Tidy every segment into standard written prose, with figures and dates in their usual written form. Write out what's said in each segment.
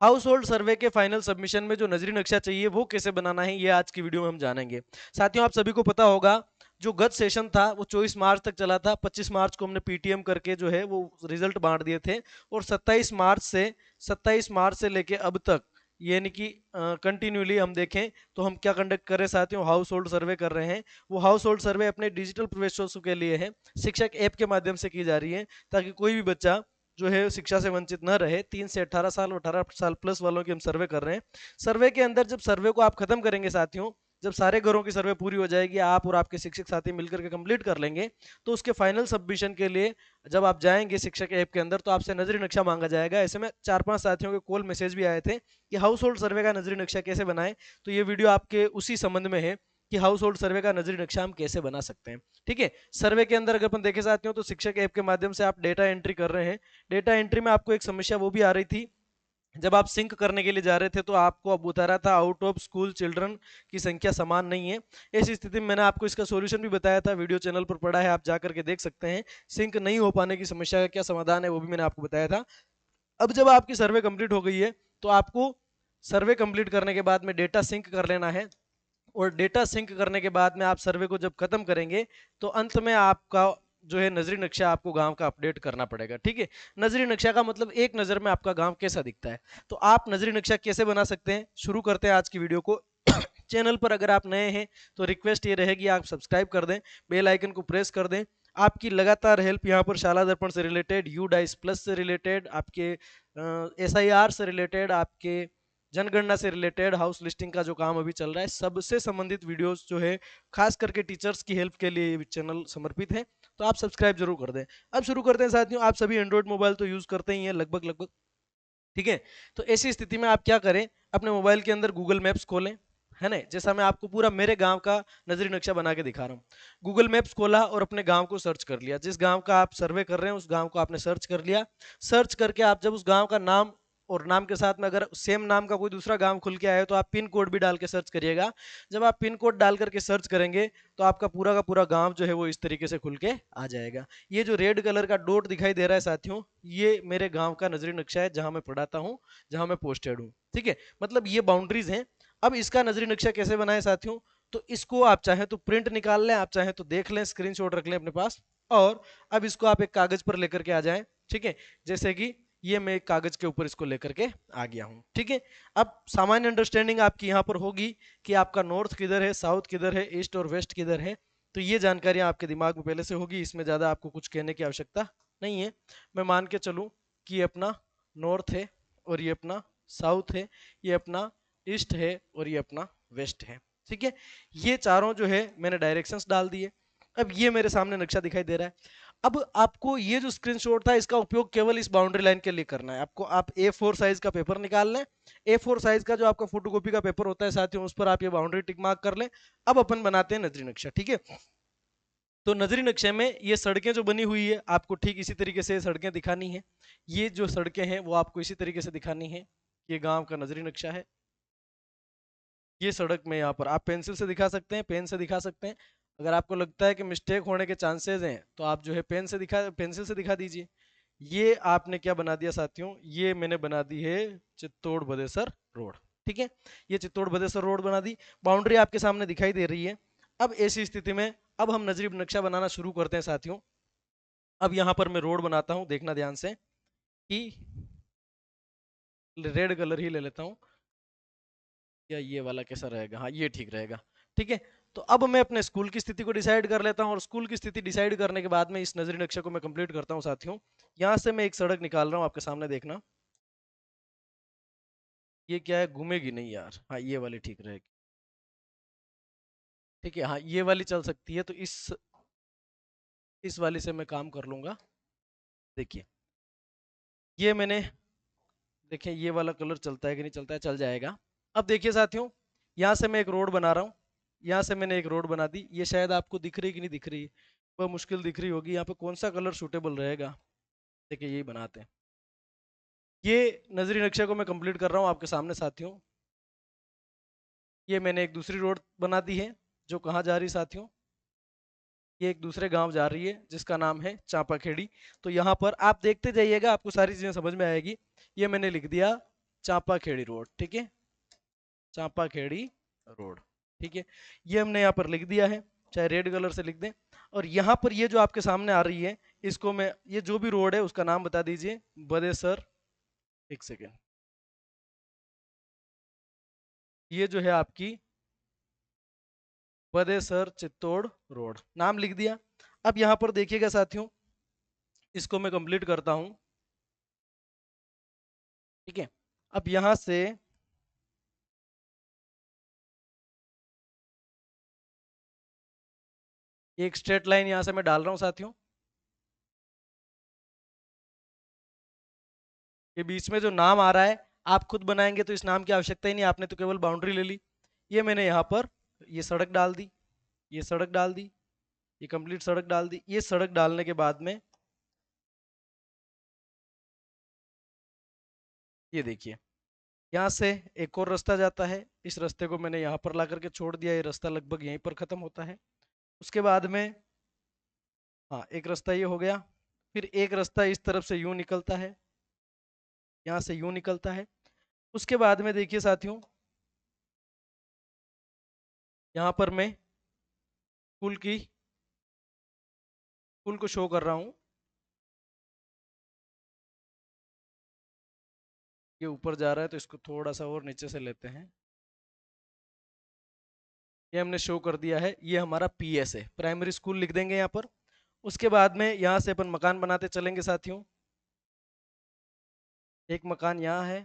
House hold सर्वे के final submission में जो नजरी नक्शा चाहिए वो कैसे बनाना है, ये आज की वीडियो में हम जानेंगे। साथियों, आप सभी को पता होगा जो गत सेशन था वो 24 मार्च तक चला था। 25 मार्च को हमने पीटीएम करके जो है वो रिजल्ट बांट दिए थे, और 27 मार्च से लेके अब तक, यानी कि कंटिन्यूली हम देखें तो हम क्या कंडक्ट कर रहे हैं साथियों, हाउस होल्ड सर्वे कर रहे हैं। वो हाउस होल्ड सर्वे अपने डिजिटल प्रवेशोत्सव के लिए है, शिक्षक ऐप के माध्यम से की जा रही है, ताकि कोई भी बच्चा जो है शिक्षा से वंचित न रहे। 3 से 18 साल, 18 साल प्लस वालों की हम सर्वे कर रहे हैं। सर्वे के अंदर जब सर्वे को आप खत्म करेंगे साथियों, जब सारे घरों की सर्वे पूरी हो जाएगी, आप और आपके शिक्षक साथी मिलकर के कंप्लीट कर लेंगे, तो उसके फाइनल सबमिशन के लिए जब आप जाएंगे शिक्षक ऐप के अंदर, तो आपसे नजरी नक्शा मांगा जाएगा। ऐसे में 4-5 साथियों के कॉल मैसेज भी आए थे कि हाउस होल्ड सर्वे का नजरी नक्शा कैसे बनाएं। तो ये वीडियो आपके उसी संबंध में है कि हाउस होल्ड सर्वे का नजरी नक्शा हम कैसे बना सकते हैं। ठीक है, सर्वे के अंदर अगर अपन देखे साथियों, तो शिक्षक ऐप के माध्यम से आप डेटा एंट्री कर रहे हैं। डेटा एंट्री में आपको एक समस्या वो भी आ रही थी, जब आप सिंक करने के लिए जा रहे थे तो आपको अब बता रहा था आउट ऑफ स्कूल चिल्ड्रन की संख्या समान नहीं है। ऐसी स्थिति में मैंने आपको इसका सॉल्यूशन भी बताया था, वीडियो चैनल पर पड़ा है, आप जा करके देख सकते हैं। सिंक नहीं हो पाने की समस्या का क्या समाधान है वो भी मैंने आपको बताया था। अब जब आपकी सर्वे कंप्लीट हो गई है, तो आपको सर्वे कंप्लीट करने के बाद में डेटा सिंक कर लेना है, और डेटा सिंक करने के बाद में आप सर्वे को जब खत्म करेंगे, तो अंत में आपका जो है नजरी नक्शा आपको गांव का अपडेट करना पड़ेगा। ठीक है, नजरी नक्शा का मतलब एक नजर में आपका गांव कैसा दिखता है। तो आप नजरी नक्शा कैसे बना सकते हैं, शुरू करते हैं आज की वीडियो को। चैनल पर अगर आप नए हैं तो रिक्वेस्ट ये रहेगी आप सब्सक्राइब कर दें, बेल आइकन को प्रेस कर दें। आपकी लगातार हेल्प यहाँ पर शाला दर्पण से रिलेटेड, यू डाइस प्लस से रिलेटेड, आपके SIR से रिलेटेड, आपके जनगणना से रिलेटेड, हाउस लिस्टिंग का जो काम अभी चल रहा है, सबसे संबंधित वीडियोस जो है खास करके टीचर्स की हेल्प के लिए ये चैनल समर्पित है। तो आप सब्सक्राइब जरूर कर दें। अब शुरू करते हैं साथियों। आप सभी एंड्रॉइड मोबाइल तो यूज करते ही हैं लगभग लगभग, ठीक है। तो ऐसी स्थिति में आप क्या करें, अपने मोबाइल के अंदर गूगल मैप्स खोलें, है ना। जैसा मैं आपको पूरा मेरे गांव का नजरी नक्शा बना के दिखा रहा हूँ। गूगल मैप्स खोला और अपने गांव को सर्च कर लिया, जिस गांव का आप सर्वे कर रहे हैं उस गांव को आपने सर्च कर लिया। सर्च करके आप जब उस गांव का नाम, और नाम के साथ में अगर सेम नाम का कोई दूसरा गांव खुल के आए तो आप पिन कोड भी डाल के सर्च करिएगा। जब आप पिन कोड डाल करके सर्च करेंगे, तो आपका पूरा का पूरा गांव जो है वो इस तरीके से खुल के आ जाएगा। ये जो रेड कलर का डॉट दिखाई दे रहा है साथियों, ये मेरे गांव का नजरी नक्शा है, जहां मैं पढ़ाता हूँ, जहां मैं पोस्टेड हूँ। ठीक है, मतलब ये बाउंड्रीज हैं। अब इसका नजरी नक्शा कैसे बनाए साथियों, तो इसको आप चाहें तो प्रिंट निकाल लें, आप चाहें तो देख लें, स्क्रीनशॉट रख लें अपने पास। और अब इसको आप एक कागज पर लेकर के आ जाएं। ठीक है, जैसे कि ये मैं एक कागज के ऊपर इसको लेकर के आ गया हूं। ठीक है, अब सामान्य अंडरस्टैंडिंग आपकी यहाँ पर होगी कि आपका नॉर्थ किधर है, साउथ किधर है, ईस्ट और वेस्ट किधर है। तो ये जानकारियां आपके दिमाग में पहले से होगी, इसमें ज्यादा आपको कुछ कहने की आवश्यकता नहीं है। मैं मान के चलूं कि ये अपना नॉर्थ है, और ये अपना साउथ है, ये अपना ईस्ट है, और ये अपना वेस्ट है। ठीक है, ये चारों जो है मैंने डायरेक्शंस डाल दिए। अब ये मेरे सामने नक्शा दिखाई दे रहा है। अब आपको ये जो स्क्रीनशॉट था इसका उपयोग केवल इस बाउंड्री लाइन के लिए करना है। आपको आप A4 साइज का पेपर निकाल लें। A4 साइज का जो आपका फोटोकॉपी का पेपर होता है साथियों, उस पर आप ये बाउंड्री टिक मार्क कर लें। अब अपन बनाते हैं नजरी नक्शा। ठीक है, तो नजरी नक्शे में ये सड़कें जो बनी हुई है, आपको ठीक इसी तरीके से सड़कें दिखानी है। ये जो सड़कें हैं वो आपको इसी तरीके से दिखानी है। ये गांव का नजरी नक्शा है। ये सड़क में यहाँ पर आप पेंसिल से दिखा सकते हैं, पेन से दिखा सकते हैं। अगर आपको लगता है कि मिस्टेक होने के चांसेस हैं, तो आप जो है पेंसिल से दिखा दीजिए। ये आपने क्या बना दिया साथियों, ये मैंने बना दी है चित्तौड़ बदेसर रोड। ठीक है, ये चित्तौड़ बदेसर रोड बना दी। बाउंड्री आपके सामने दिखाई दे रही है। अब ऐसी स्थिति में अब हम नजरी नक्शा बनाना शुरू करते हैं साथियों। अब यहाँ पर मैं रोड बनाता हूँ, देखना ध्यान से कि रेड कलर ही ले लेता हूँ, या ये वाला कैसा रहेगा, हाँ ये ठीक रहेगा। ठीक है, तो अब मैं अपने स्कूल की स्थिति को डिसाइड कर लेता हूँ, और स्कूल की स्थिति डिसाइड करने के बाद में इस नजरी नक्शे को मैं कंप्लीट करता हूँ साथियों। यहाँ से मैं एक सड़क निकाल रहा हूँ आपके सामने, देखना। ये क्या है, घूमेगी नहीं यार, हाँ ये वाली ठीक रहेगी। ठीक है, हाँ ये वाली चल सकती है, तो इस वाली से मैं काम कर लूंगा। देखिए, ये मैंने, देखिए ये वाला कलर चलता है कि नहीं चलता है, चल जाएगा। अब देखिए साथियों, यहाँ से मैं एक रोड बना रहा हूँ। यहाँ से मैंने एक रोड बना दी, ये शायद आपको दिख रही कि नहीं दिख रही, वह मुश्किल दिख रही होगी। यहाँ पे कौन सा कलर सूटेबल रहेगा, देखिए यही बनाते हैं। ये नजरी नक्शे को मैं कंप्लीट कर रहा हूँ आपके सामने साथियों। ये मैंने एक दूसरी रोड बना दी है, जो कहाँ जा रही साथियों, ये एक दूसरे गांव जा रही है जिसका नाम है चांपाखेड़ी। तो यहाँ पर आप देखते जाइएगा, आपको सारी चीजें समझ में आएगी। ये मैंने लिख दिया चांपाखेड़ी रोड, ठीक है, चांपाखेड़ी रोड, ठीक है। ये हमने यहाँ पर लिख दिया है, चाहे रेड कलर से लिख दें। और यहाँ पर ये जो आपके सामने आ रही है, इसको मैं, ये जो भी रोड है उसका नाम बता दीजिए। बदेसर, एक सेकेंड, ये जो है आपकी बदेसर चित्तौड़ रोड, नाम लिख दिया। अब यहाँ पर देखिएगा साथियों, इसको मैं कंप्लीट करता हूँ, ठीक है। अब यहाँ से एक स्ट्रेट लाइन यहाँ से मैं डाल रहा हूँ साथियों। ये बीच में जो नाम आ रहा है, आप खुद बनाएंगे तो इस नाम की आवश्यकता ही नहीं, आपने तो केवल बाउंड्री ले ली। ये मैंने यहाँ पर ये सड़क डाल दी, ये सड़क डाल दी, ये कंप्लीट सड़क डाल दी। ये सड़क डालने के बाद में ये देखिए, यहाँ से एक और रास्ता जाता है, इस रास्ते को मैंने यहाँ पर ला करके छोड़ दिया, ये रास्ता लगभग यहीं पर खत्म होता है। उसके बाद में, हाँ, एक रास्ता ये हो गया। फिर एक रास्ता इस तरफ से यूं निकलता है, यहाँ से यूं निकलता है। उसके बाद में देखिए साथियों, यहाँ पर मैं पुल को शो कर रहा हूँ। ये ऊपर जा रहा है तो इसको थोड़ा सा और नीचे से लेते हैं। ये हमने शो कर दिया है, ये हमारा पीएस है, प्राइमरी स्कूल लिख देंगे यहाँ पर। उसके बाद में यहाँ से अपन मकान बनाते चलेंगे साथियों। एक मकान यहाँ है,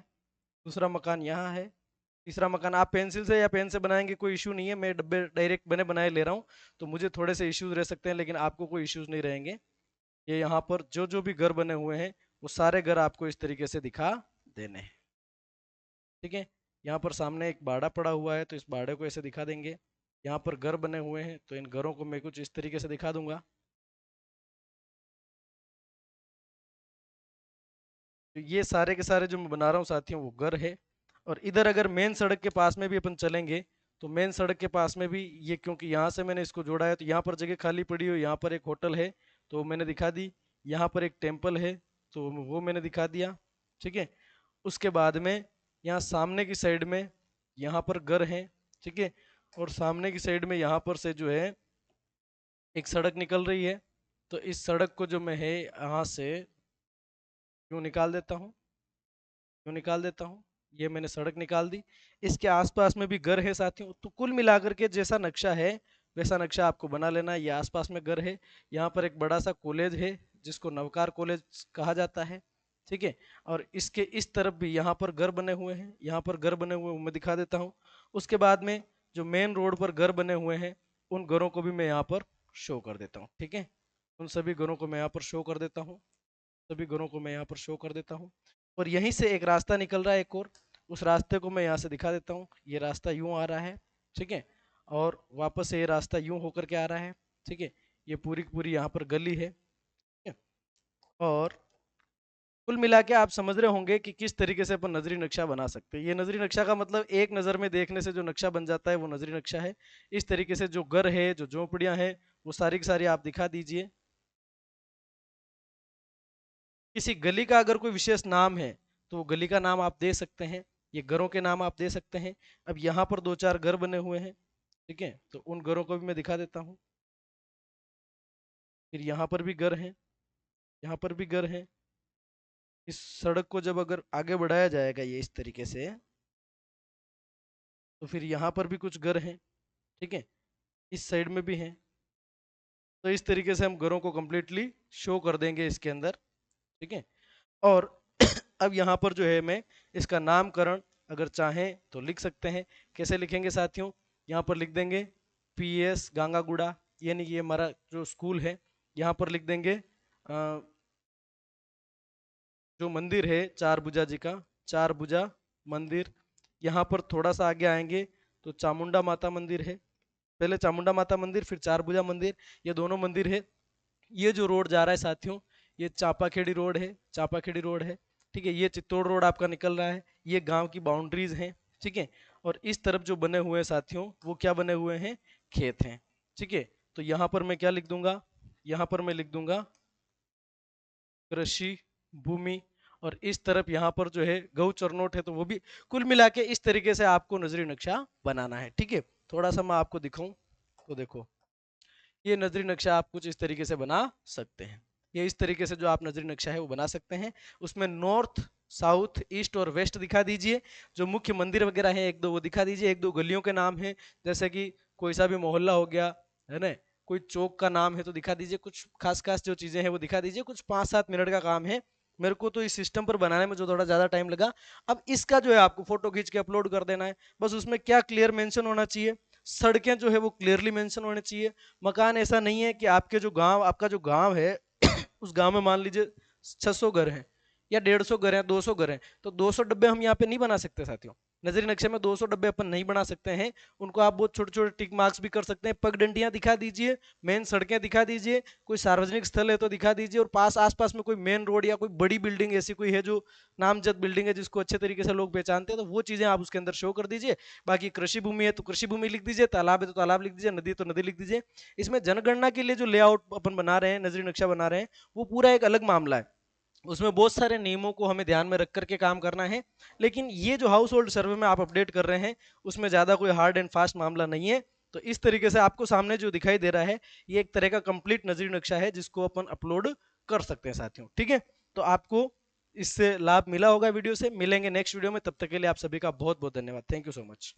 दूसरा मकान यहाँ है, तीसरा मकान। आप पेंसिल से या पेन से बनाएंगे कोई इशू नहीं है, मैं डब्बे डायरेक्ट बने बनाए ले रहा हूँ, तो मुझे थोड़े से इश्यूज रह सकते हैं, लेकिन आपको कोई इश्यूज नहीं रहेंगे। ये यहाँ पर जो जो भी घर बने हुए हैं, वो सारे घर आपको इस तरीके से दिखा देने हैं, ठीक है। यहाँ पर सामने एक बाड़ा पड़ा हुआ है, तो इस बाड़े को ऐसे दिखा देंगे। यहाँ पर घर बने हुए हैं, तो इन घरों को मैं कुछ इस तरीके से दिखा दूंगा। तो ये सारे के सारे जो मैं बना रहा हूँ साथियों, वो घर है। और इधर अगर मेन सड़क के पास में भी अपन चलेंगे, तो मेन सड़क के पास में भी ये, क्योंकि यहाँ से मैंने इसको जोड़ा है, तो यहाँ पर जगह खाली पड़ी हो, यहाँ पर एक होटल है तो मैंने दिखा दी, यहाँ पर एक टेम्पल है तो वो मैंने दिखा दिया, ठीक है। उसके बाद में यहाँ सामने की साइड में यहाँ पर घर है, ठीक है। और सामने की साइड में यहाँ पर से जो है एक सड़क निकल रही है, तो इस सड़क को जो मैं है यहाँ से यूँ निकाल देता हूँ, यूँ निकाल देता हूँ। ये मैंने सड़क निकाल दी। इसके आसपास में भी घर है साथियों, तो कुल मिलाकर के जैसा नक्शा है वैसा नक्शा आपको बना लेना है। ये आसपास में घर है, यहाँ पर एक बड़ा सा कॉलेज है जिसको नवकार कॉलेज कहा जाता है, ठीक है। और इसके इस तरफ भी यहाँ पर घर बने हुए हैं, यहाँ पर घर बने हुए मैं दिखा देता हूँ। उसके बाद में जो मेन रोड पर घर बने हुए हैं, उन घरों को भी मैं यहाँ पर शो कर देता हूँ, ठीक है। उन सभी घरों को मैं यहाँ पर शो कर देता हूँ, सभी घरों को मैं यहाँ पर शो कर देता हूँ। और यहीं से एक रास्ता निकल रहा है एक और, उस रास्ते को मैं यहाँ से दिखा देता हूँ। ये रास्ता यूं आ रहा है, ठीक है। और वापस से ये रास्ता यूं होकर के आ रहा है, ठीक है। ये पूरी की पूरी यहाँ पर गली है, ठीक है? और कुल मिला के आप समझ रहे होंगे कि किस तरीके से अपन नजरी नक्शा बना सकते हैं। ये नजरी नक्शा का मतलब एक नज़र में देखने से जो नक्शा बन जाता है वो नजरी नक्शा है। इस तरीके से जो घर है, जो झोपड़ियाँ हैं, वो सारी की सारी आप दिखा दीजिए। किसी गली का अगर कोई विशेष नाम है तो वो गली का नाम आप दे सकते हैं, ये घरों के नाम आप दे सकते हैं। अब यहाँ पर दो चार घर बने हुए हैं, ठीक है, तो उन घरों को भी मैं दिखा देता हूँ। फिर यहाँ पर भी घर हैं, यहाँ पर भी घर हैं। इस सड़क को जब अगर आगे बढ़ाया जाएगा ये इस तरीके से, तो फिर यहाँ पर भी कुछ घर हैं, ठीक है, इस साइड में भी हैं। तो इस तरीके से हम घरों को कंप्लीटली शो कर देंगे इसके अंदर, ठीक है। और अब यहाँ पर जो है मैं इसका नामकरण अगर चाहें तो लिख सकते हैं। कैसे लिखेंगे साथियों, यहाँ पर लिख देंगे पीएस गांगागुड़ा, यानी कि ये हमारा जो स्कूल है। यहाँ पर लिख देंगे जो मंदिर है चार भुजा जी का, चार भुजा मंदिर। यहाँ पर थोड़ा सा आगे आएंगे तो चामुंडा माता मंदिर है, पहले चामुंडा माता मंदिर फिर चार भुजा मंदिर, ये दोनों मंदिर है। ये जो रोड जा रहा है साथियों, ये चापाखेड़ी रोड है, चापाखेड़ी रोड है, ठीक है। ये चित्तौड़ रोड आपका निकल रहा है, ये गांव की बाउंड्रीज हैं, ठीक है। और इस तरफ जो बने हुए हैं साथियों, वो क्या बने हुए हैं, खेत हैं, ठीक है। तो यहाँ पर मैं क्या लिख दूंगा, यहाँ पर मैं लिख दूंगा कृषि भूमि। और इस तरफ यहाँ पर जो है गौ चरनोट है, तो वो भी। कुल मिला के इस तरीके से आपको नजरी नक्शा बनाना है, ठीक है। थोड़ा सा मैं आपको दिखाऊं तो देखो, ये नजरी नक्शा आप कुछ इस तरीके से बना सकते हैं। ये इस तरीके से जो आप नजरी नक्शा है वो बना सकते हैं। उसमें नॉर्थ, साउथ, ईस्ट और वेस्ट दिखा दीजिए। जो मुख्य मंदिर वगैरह है एक दो वो दिखा दीजिए। एक दो गलियों के नाम है, जैसे कि कोई सा भी मोहल्ला हो गया, है ना, कोई चौक का नाम है तो दिखा दीजिए। कुछ खास खास जो चीजें हैं वो दिखा दीजिए। कुछ 5-7 मिनट का काम है। मेरे को तो इस सिस्टम पर बनाने में जो थोड़ा ज्यादा टाइम लगा। अब इसका जो है आपको फोटो खींच के अपलोड कर देना है। बस उसमें क्या क्लियर मेंशन होना चाहिए, सड़कें जो है वो क्लियरली मेंशन होने चाहिए। मकान ऐसा नहीं है कि आपके जो गांव, आपका जो गांव है उस गांव में मान लीजिए 600 घर हैं या 150 घर हैं, 200 घर हैं, तो 200 डब्बे हम यहाँ पे नहीं बना सकते साथियों। नजरी नक्शे में 200 डब्बे अपन नहीं बना सकते हैं। उनको आप बहुत छोटे छोटे टिक मार्क्स भी कर सकते हैं। पगडंडियां दिखा दीजिए, मेन सड़कें दिखा दीजिए, कोई सार्वजनिक स्थल है तो दिखा दीजिए, और पास आसपास में कोई मेन रोड या कोई बड़ी बिल्डिंग ऐसी कोई है जो नामजद बिल्डिंग है जिसको अच्छे तरीके से लोग पहचानते हैं, तो वो चीजें आप उसके अंदर शो कर दीजिए। बाकी कृषि भूमि है तो कृषि भूमि लिख दीजिए, तालाब है तो तालाब लिख दीजिए, नदी है तो नदी लिख दीजिए। इसमें जनगणना के लिए जो लेआउट अपन बना रहे हैं, नजरी नक्शा बना रहे हैं, वो पूरा एक अलग मामला है। उसमें बहुत सारे नियमों को हमें ध्यान में रख करके काम करना है। लेकिन ये जो हाउस होल्ड सर्वे में आप अपडेट कर रहे हैं, उसमें ज्यादा कोई हार्ड एंड फास्ट मामला नहीं है। तो इस तरीके से आपको सामने जो दिखाई दे रहा है, ये एक तरह का कंप्लीट नजरी नक्शा है जिसको अपन अपलोड कर सकते हैं साथियों, ठीक है। तो आपको इससे लाभ मिला होगा। वीडियो से मिलेंगे नेक्स्ट वीडियो में, तब तक के लिए आप सभी का बहुत बहुत धन्यवाद। Thank you so much.